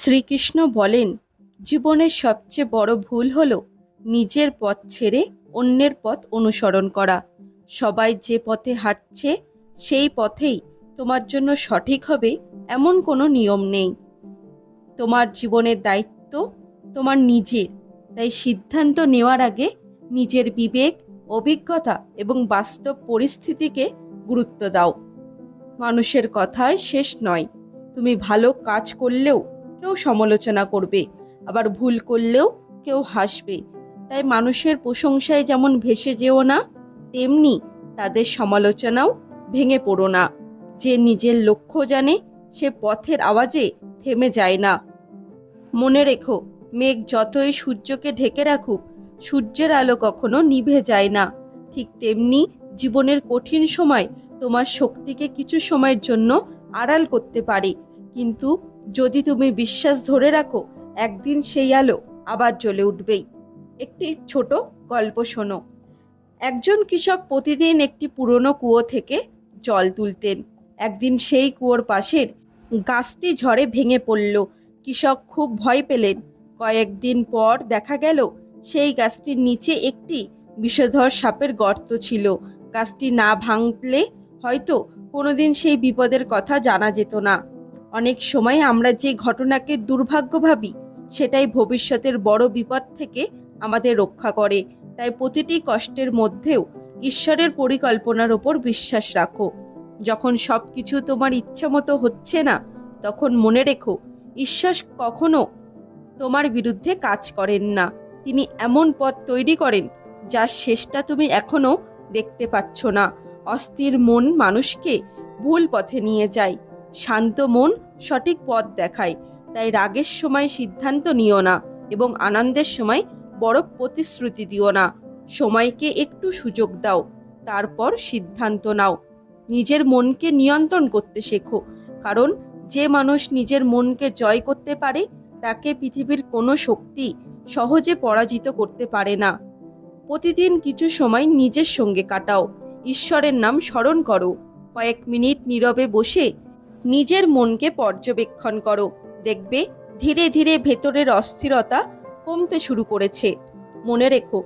শ্রীকৃষ্ণ বলেন, জীবনের সবচেয়ে বড় ভুল হলো নিজের পথ ছেড়ে অন্যের পথ অনুসরণ করা। সবাই যে পথে হাঁটছে সেই পথেই তোমার জন্য সঠিক হবে এমন কোনো নিয়ম নেই। তোমার জীবনের দায়িত্ব তোমার নিজের। তাই সিদ্ধান্ত নেওয়ার আগে নিজের বিবেক, অভিজ্ঞতা এবং বাস্তব পরিস্থিতিকে গুরুত্ব দাও। মানুষের কথায় শেষ নয়। তুমি ভালো কাজ করলেও কেউ সমালোচনা করবে, আবার ভুল করলেও কেউ হাসবে। তাই মানুষের প্রশংসায় যেমন ভেসে যেও না, তেমনি তাদের সমালোচনাও ভেঙে পড়ো না। যে নিজের লক্ষ্য জানে সে পথের আওয়াজে থেমে যায় না। মনে রেখো, মেঘ যতই সূর্যকে ঢেকে রাখুক, সূর্যের আলো কখনো নিভে যায় না। ঠিক তেমনি জীবনের কঠিন সময় তোমার শক্তিকে কিছু সময়ের জন্য আড়াল করতে পারে, কিন্তু যদি তুমি বিশ্বাস ধরে রাখো, একদিন সেই আলো আবার জ্বলে উঠবেই। একটি ছোট গল্প শোনো। একজন কৃষক প্রতিদিন একটি পুরনো কুয়ো থেকে জল তুলতেন। একদিন সেই কুয়োর পাশের গাছটি ঝড়ে ভেঙে পড়ল। কৃষক খুব ভয় পেলেন। কয়েকদিন পর দেখা গেল সেই গাছটির নিচে একটি বিষধর সাপের গর্ত ছিল। গাছটি না ভাঙলে হয়তো কোনোদিন সেই বিপদের কথা জানা যেত না। অনেক সময় আমরা যে ঘটনাকে দুর্ভাগ্য ভাবি, সেটাই ভবিষ্যতের বড় বিপদ থেকে আমাদের রক্ষা করে। তাই প্রতিটি কষ্টের মধ্যেও ঈশ্বরের পরিকল্পনার ওপর বিশ্বাস রাখো। যখন সব কিছু তোমার ইচ্ছা মতো হচ্ছে না, তখন মনে রেখো, ঈশ্বর কখনো তোমার বিরুদ্ধে কাজ করেন না। তিনি এমন পথ তৈরি করেন যার শেষটা তুমি এখনো দেখতে পাচ্ছ না। অস্থির মন মানুষকে ভুল পথে নিয়ে যায়, শান্ত মন সঠিক পথ দেখায়। তাই রাগের সময় সিদ্ধান্ত নিও না এবং আনন্দের সময় বড় প্রতিশ্রুতি দিও না। সময়কে একটু সুযোগ দাও, তারপর সিদ্ধান্ত নাও। নিজের মনকে নিয়ন্ত্রণ করতে শেখো, কারণ যে মানুষ নিজের মনকে জয় করতে পারে তাকে পৃথিবীর কোনো শক্তি সহজে পরাজিত করতে পারে না। প্রতিদিন কিছু সময় নিজের সঙ্গে কাটাও, ঈশ্বরের নাম স্মরণ করো। কয়েক মিনিট নীরবে বসে নিজের মনকে পর্যবেক্ষণ করো। দেখবে ধীরে ধীরে ভেতরের অস্থিরতা কমতে শুরু করেছে। মনে রেখো,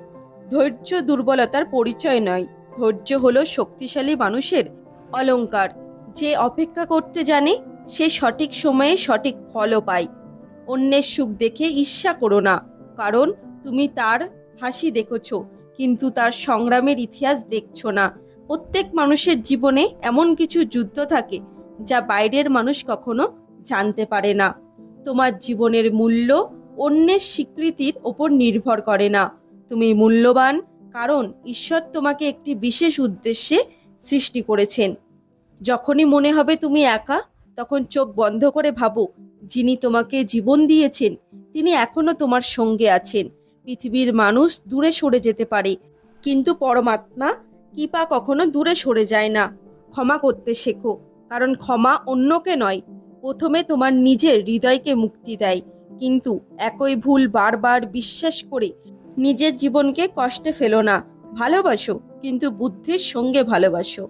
ধৈর্য দুর্বলতার পরিচয় নয়, ধৈর্য হলো শক্তিশালী মানুষের অলংকার। যে অপেক্ষা করতে জানে সে সঠিক সময়ে সঠিক ফলও পায়। অন্যের সুখ দেখে ঈর্ষা করো না, কারণ তুমি তার হাসি দেখেছো কিন্তু তার সংগ্রামের ইতিহাস দেখছো না। প্রত্যেক মানুষের জীবনে এমন কিছু যুদ্ধ থাকে যা বাইরের মানুষ কখনো জানতে পারে না। তোমার জীবনের মূল্য অন্যের স্বীকৃতির ওপর নির্ভর করে না। তুমি মূল্যবান, কারণ ঈশ্বর তোমাকে একটি বিশেষ উদ্দেশ্যে সৃষ্টি করেছেন। যখনই মনে হবে তুমি একা, তখন চোখ বন্ধ করে ভাবো, যিনি তোমাকে জীবন দিয়েছেন তিনি এখনো তোমার সঙ্গে আছেন। পৃথিবীর মানুষ দূরে সরে যেতে পারে, কিন্তু পরমাত্মা কৃপা কখনো দূরে সরে যায় না। ক্ষমা করতে শেখো, কারণ ক্ষমা অন্যকে নয়, প্রথমে তোমার নিজের হৃদয়কে মুক্তি দেয়। কিন্তু একই ভুল বারবার বিশ্বাস করে নিজের জীবনকে কষ্টে ফেলো না। ভালোবাসো, কিন্তু বুদ্ধির সঙ্গে ভালোবাসো।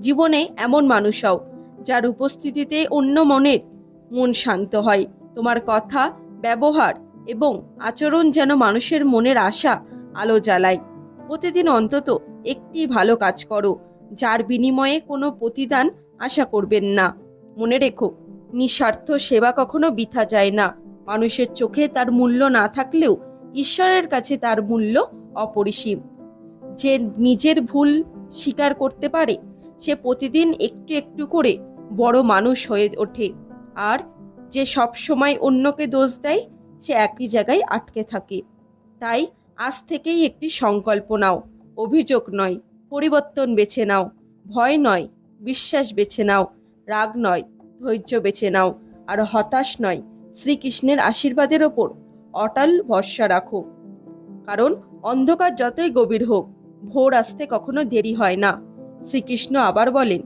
জীবনে এমন মানুষ হও যার উপস্থিতিতে অন্য মন শান্ত হয়। তোমার কথা, ব্যবহার এবং আচরণ যেন মানুষের মনের আশা আলো জ্বালায়। প্রতিদিন অন্তত একটি ভালো কাজ করো, যার বিনিময়ে কোনো প্রতিদান আশা করবেন না। মনে রেখো, নিঃস্বার্থ সেবা কখনো বৃথা যায় না। মানুষের চোখে তার মূল্য না থাকলেও ঈশ্বরের কাছে তার মূল্য অপরিসীম। যে নিজের ভুল স্বীকার করতে পারে সে প্রতিদিন একটু একটু করে বড় মানুষ হয়ে ওঠে। আর যে সব সময় অন্যকে দোষ দেয় সে একই জায়গায় আটকে থাকে। তাই আজ থেকেই একটি সংকল্প নাও, অভিযোগ নয়, পরিবর্তন বেছে নাও। ভয় নয়, বিশ্বাস বেছে নাও। রাগ নয়, ধৈর্য বেছে নাও। আর হতাশ নয়, শ্রীকৃষ্ণের আশীর্বাদের ওপর অটল ভরসা রাখো। কারণ অন্ধকার যতই গভীর হোক, ভোর আসতে কখনো দেরি হয় না। শ্রীকৃষ্ণ আবার বলেন,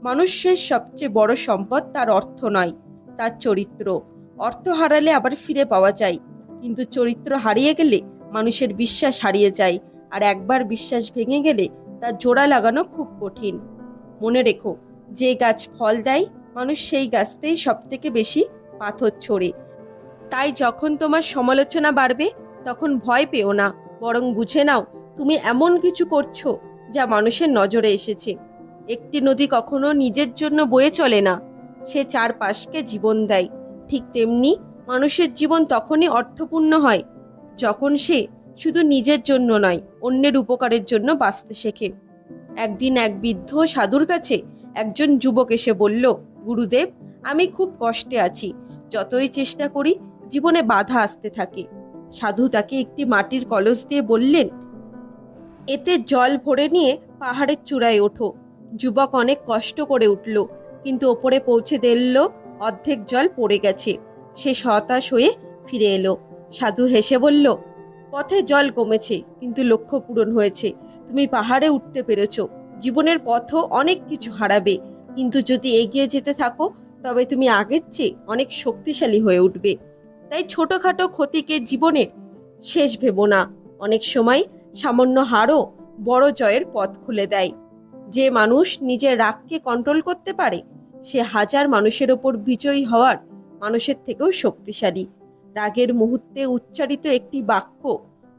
মানুষের সবচেয়ে বড় সম্পদ তার অর্থ নয়, তার চরিত্র। অর্থ হারালে আবার ফিরে পাওয়া যায়, কিন্তু চরিত্র হারিয়ে গেলে মানুষের বিশ্বাস হারিয়ে যায়। আর একবার বিশ্বাস ভেঙে গেলে তার জোড়া লাগানো খুব কঠিন। মনে রেখো, যে গাছ ফল দেয় মানুষ সেই গাছতেই সব থেকে বেশি পাথর ছোড়ে। তাই যখন তোমার সমালোচনা বাড়বে তখন ভয় পেও না, বরং বুঝে নাও তুমি এমন কিছু করছো যা মানুষের নজরে এসেছে। একটি নদী কখনো নিজের জন্য বয়ে চলে না, সে চারপাশকে জীবন দেয়। ঠিক তেমনি মানুষের জীবন তখনই অর্থপূর্ণ হয় যখন সে শুধু নিজের জন্য নয়, অন্যের উপকারের জন্য বাঁচতে শেখে। একদিন এক বৃদ্ধ সাধুর কাছে একজন যুবক এসে বলল, গুরুদেব, আমি খুব কষ্টে আছি, যতই চেষ্টা করি জীবনে বাধা আসতে থাকে। সাধু তাকে একটি মাটির কলস দিয়ে বললেন, এতে জল ভরে নিয়ে পাহাড়ের চূড়ায় ওঠো। যুবক অনেক কষ্ট করে উঠল, কিন্তু ওপরে পৌঁছে দেখল অর্ধেক জল পড়ে গেছে। সে হতাশ হয়ে ফিরে এলো। সাধু হেসে বলল, পথে জল কমেছে কিন্তু লক্ষ্য পূরণ হয়েছে। তুমি পাহাড়ে উঠতে পেরেছ। জীবনের পথও অনেক কিছু হারাবে, কিন্তু যদি এগিয়ে যেতে থাকো তবে তুমি আগের চেয়ে অনেক শক্তিশালী হয়ে উঠবে। তাই ছোটখাটো ক্ষতিকে জীবনের শেষ ভেবো না। অনেক সময় সামান্য হারও বড় জয়ের পথ খুলে দেয়। যে মানুষ নিজের রাগকে কন্ট্রোল করতে পারে সে হাজার মানুষের ওপর বিজয়ী হওয়ার মানুষের থেকেও শক্তিশালী। রাগের মুহূর্তে উচ্চারিত একটি বাক্য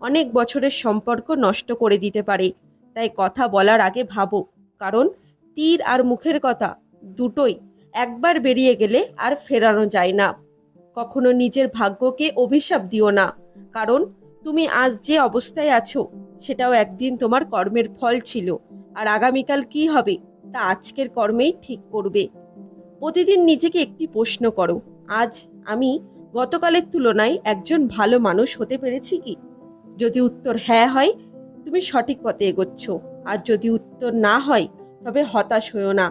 অনেক বছরের সম্পর্ক নষ্ট করে দিতে পারে। তাই কথা বলার আগে ভাবো, কারণ তীর আর মুখের কথা দুটোই একবার বেরিয়ে গেলে আর ফেরানো যায় না। কখনো নিজের ভাগ্যকে অভিশাপ দিও না, কারণ তুমি আজ যে অবস্থায় আছো সেটাও একদিন তোমার কর্মের ফল ছিল, আর আগামীকাল কি হবে তা আজকের কর্মেই ঠিক করবে। প্রতিদিন নিজেকে একটি প্রশ্ন করো, আজ আমি গতকালের তুলনায় একজন ভালো মানুষ হতে পেরেছি কি? যদি উত্তর হ্যাঁ হয়, তুমি সঠিক পথে এগোচ্ছ। আর যদি উত্তর না হয়, তবে হতাশ হও না,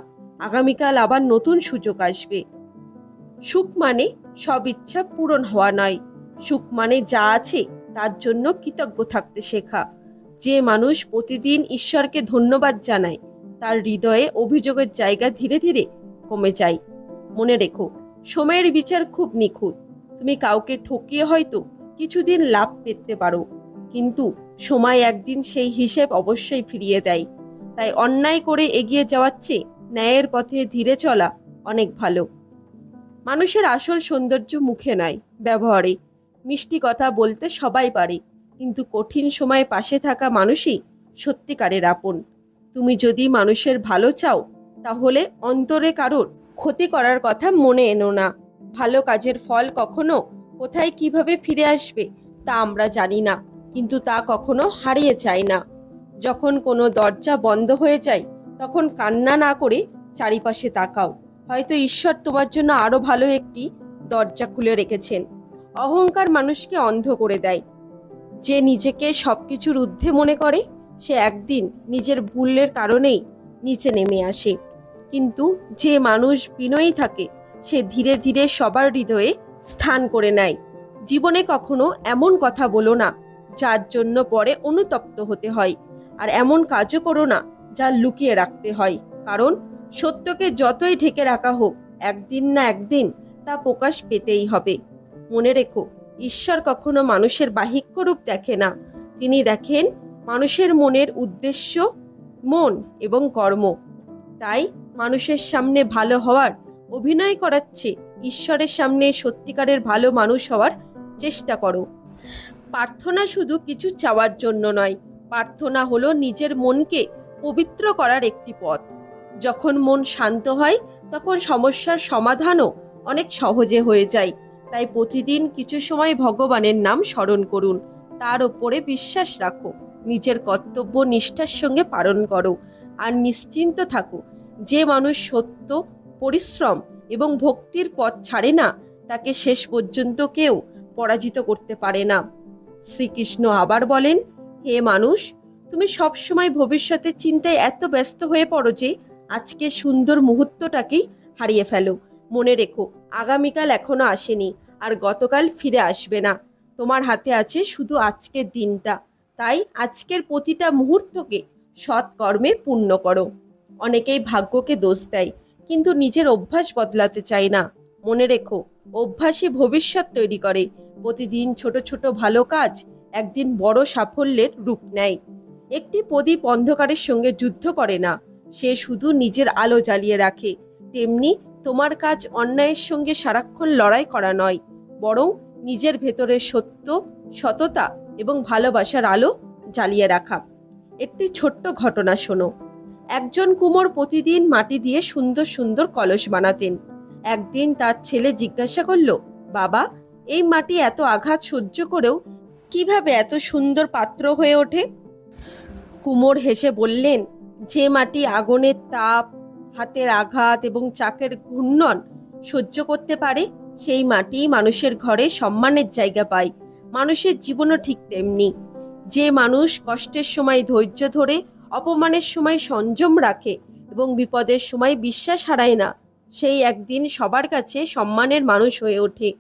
আগামীকাল আবার নতুন সুযোগ আসবে। সুখ মানে সব ইচ্ছা পূরণ হওয়া নয়, সুখ মানে যা আছে তার জন্য কৃতজ্ঞ থাকতে শেখা। যে মানুষ প্রতিদিন ঈশ্বরকে ধন্যবাদ জানায় তার হৃদয়ে অভিযোগের জায়গা ধীরে ধীরে কমে যায়। মনে রেখো, সময়ের বিচার খুব নিখুঁত। তুমি কাউকে ঠকিয়ে হয়তো কিছুদিন লাভ পেতে পারো, কিন্তু সময় একদিন সেই হিসেব অবশ্যই ফিরিয়ে দেয়। তাই অন্যায় করে এগিয়ে যাওয়ার চেয়ে ন্যায়ের পথে ধীরে চলা অনেক ভালো। মানুষের আসল সৌন্দর্য মুখে নয়, ব্যবহারে। মিষ্টি কথা বলতে সবাই পারে, কিন্তু কঠিন সময়ে পাশে থাকা মানুষই সত্যিকারের আপন। তুমি যদি মানুষের ভালো চাও, তাহলে অন্তরে কারোর ক্ষতি করার কথা মনে এনো না। ভালো কাজের ফল কখনো কোথায় কিভাবে ফিরে আসবে তা আমরা জানি না, কিন্তু তা কখনো হারিয়ে যায় না। যখন কোনো দরজা বন্ধ হয়ে যায় তখন কান্না না করে চারিপাশে তাকাও, হয়তো ঈশ্বর তোমার জন্য আরো ভালো একটি দরজা খুলে রেখেছেন। অহংকার মানুষকে অন্ধ করে দেয়। যে নিজেকে সবকিছুর ঊর্ধ্বে মনে করে সে একদিন নিজের ভুলের কারণেই নিচে নেমে আসে, কিন্তু যে মানুষ বিনয়ী থাকে সে ধীরে ধীরে সবার হৃদয়ে স্থান করে নেয়। জীবনে কখনো এমন কথা বলো না যার জন্য পরে অনুতপ্ত হতে হয়, আর এমন কাজও করো না যা লুকিয়ে রাখতে হয়, কারণ সত্যকে যতই ঢেকে রাখা হোক একদিন না একদিন তা প্রকাশ পেতেই হবে। মনে রেখো, ঈশ্বর কখনো মানুষের বাহ্যিক রূপ দেখে না, তিনি দেখেন মানুষের মনের উদ্দেশ্য, মন এবং কর্ম। তাই মানুষের সামনে ভালো হওয়ার অভিনয় করাচ্ছে ঈশ্বরের সামনে সত্যিকারের ভালো মানুষ হওয়ার চেষ্টা করো। প্রার্থনা শুধু কিছু চাওয়ার জন্য নয়, প্রার্থনা হলো নিজের মনকে পবিত্র করার একটি পথ। যখন মন শান্ত হয় তখন সমস্যার সমাধানও অনেক সহজে হয়ে যায়। তাই প্রতিদিন কিছু সময় ভগবানের নাম স্মরণ করুন, তার ওপরে বিশ্বাস রাখো, নিজের কর্তব্য নিষ্ঠার সঙ্গে পালন করো, আর নিশ্চিন্ত থাকো, যে মানুষ সত্য, পরিশ্রম এবং ভক্তির পথ ছাড়ে না তাকে শেষ পর্যন্ত কেউ পরাজিত করতে পারে না। শ্রীকৃষ্ণ আবার বলেন, হে মানুষ, তুমি সবসময় ভবিষ্যতের চিন্তায় এত ব্যস্ত হয়ে পড়ো যে আজকের সুন্দর মুহূর্তটাকেই হারিয়ে ফেলো। মনে রেখো, আগামীকাল এখনো আসেনি, আর গতকাল ফিরে আসবে না। তোমার হাতে আছে শুধু আজকের দিনটা। তাই আজকের প্রতিটা মুহূর্তকে সৎ কর্মে পূর্ণ করো। অনেকেই ভাগ্যকে দোষ দেয়, কিন্তু নিজের অভ্যাস বদলাতে চায় না। মনে রেখো, অভ্যাসই ভবিষ্যৎ তৈরি করে। প্রতিদিন ছোট ছোট ভালো কাজ একদিন বড় সাফল্যের রূপ নেয়। একটি প্রদীপ অন্ধকারের সঙ্গে যুদ্ধ করে না, সে শুধু নিজের আলো জ্বালিয়ে রাখে। তেমনি তোমার কাজ অন্যায়ের সঙ্গে সারাক্ষণ লড়াই করা নয়, বরং নিজের ভেতরের সত্য, সততা এবং ভালোবাসার আলো জ্বালিয়ে রাখা। একটি ছোট্ট ঘটনা শোনো। একজন কুমোর প্রতিদিন মাটি দিয়ে সুন্দর সুন্দর কলস বানাতেন। একদিন তার ছেলে জিজ্ঞাসা করল, বাবা, এই মাটি এত আঘাত সহ্য করেও কিভাবে এত সুন্দর পাত্র হয়ে ওঠে? কুমোর হেসে বললেন, যে মাটি আগুনের তাপ, হাতের আঘাত এবং চাকের ঘূর্ণন সহ্য করতে পারে, সেই মাটি মানুষের ঘরে সম্মানের জায়গা পায়। মানুষের জীবনও ঠিক তেমনি। যে মানুষ কষ্টের সময় ধৈর্য ধরে, অপমানের সময় সংযম রাখে এবং বিপদের সময় বিশ্বাস হারায় না, সেই একদিন সবার কাছে সম্মানের মানুষ হয়ে ওঠে।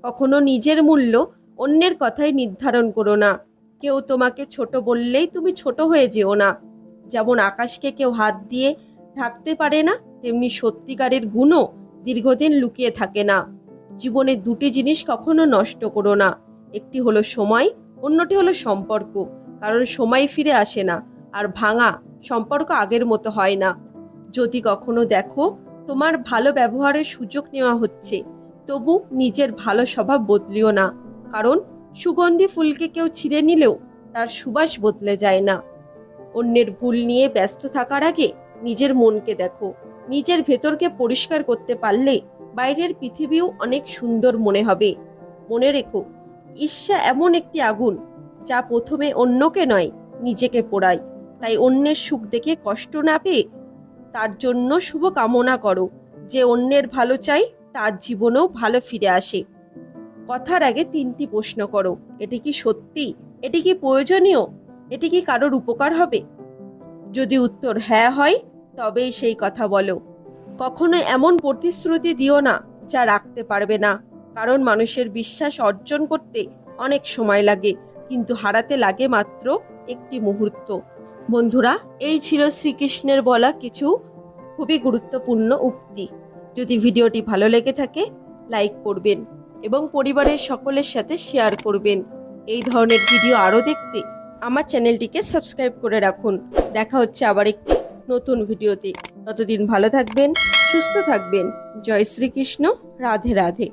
কখনো নিজের মূল্য অন্যের কথায় নির্ধারণ করো না। কেউ তোমাকে ছোট বললেই তুমি ছোট হয়ে যেও না। যেমন আকাশকে কেউ হাত দিয়ে ঢাকতে পারে না, তেমনি সত্যিকারের গুণও দীর্ঘদিন লুকিয়ে থাকে না। জীবনে দুটি জিনিস কখনো নষ্ট করো না। একটি হলো সময়, অন্যটি হলো সম্পর্ক। কারণ সময় ফিরে আসে না, আর ভাঙা সম্পর্ক আগের মতো হয় না। যদি কখনো দেখো তোমার ভালো ব্যবহারের সুযোগ নেওয়া হচ্ছে, তবু নিজের ভালো স্বভাব বদলিও না। কারণ সুগন্ধি ফুলকে কেউ ছিঁড়ে নিলেও তার সুবাস বদলে যায় না। অন্যের ভুল নিয়ে ব্যস্ত থাকার আগে নিজের মনকে দেখো। নিজের ভেতরকে পরিষ্কার করতে পারলে বাইরের পৃথিবীও অনেক সুন্দর মনে হবে। মনে রেখো, ঈর্ষা এমন একটি আগুন যা প্রথমে অন্যকে নয়, নিজেকে পোড়ায়। তাই অন্যের সুখ দেখে কষ্ট না পেয়ে তার জন্য শুভ কামনা করো। যে অন্যের ভালো চাই, তার জীবনেও ভালো ফিরে আসে। কথার আগে 3টি প্রশ্ন করো। এটি কি সত্যি? এটি কি প্রয়োজনীয়? এটি কি কারোর উপকার হবে? যদি উত্তর হ্যাঁ হয়, তবেই সেই কথা বলো। কখনো এমন প্রতিশ্রুতি দিও না যা রাখতে পারবে না। কারণ মানুষের বিশ্বাস অর্জন করতে অনেক সময় লাগে, কিন্তু হারাতে লাগে মাত্র একটি মুহূর্ত। বন্ধুরা, এই ছিল শ্রীকৃষ্ণের বলা কিছু খুবই গুরুত্বপূর্ণ উক্তি। যদি ভিডিওটি ভালো লেগে থাকে, লাইক করবেন এবং পরিবারের সকলের সাথে শেয়ার করবেন। এই ধরনের ভিডিও আরও দেখতে আমার চ্যানেলটিকে সাবস্ক্রাইব করে রাখুন। দেখা হচ্ছে আবার একটি নতুন ভিডিওতে। ততদিন ভালো থাকবেন, সুস্থ থাকবেন। জয় শ্রীকৃষ্ণ। রাধে রাধে।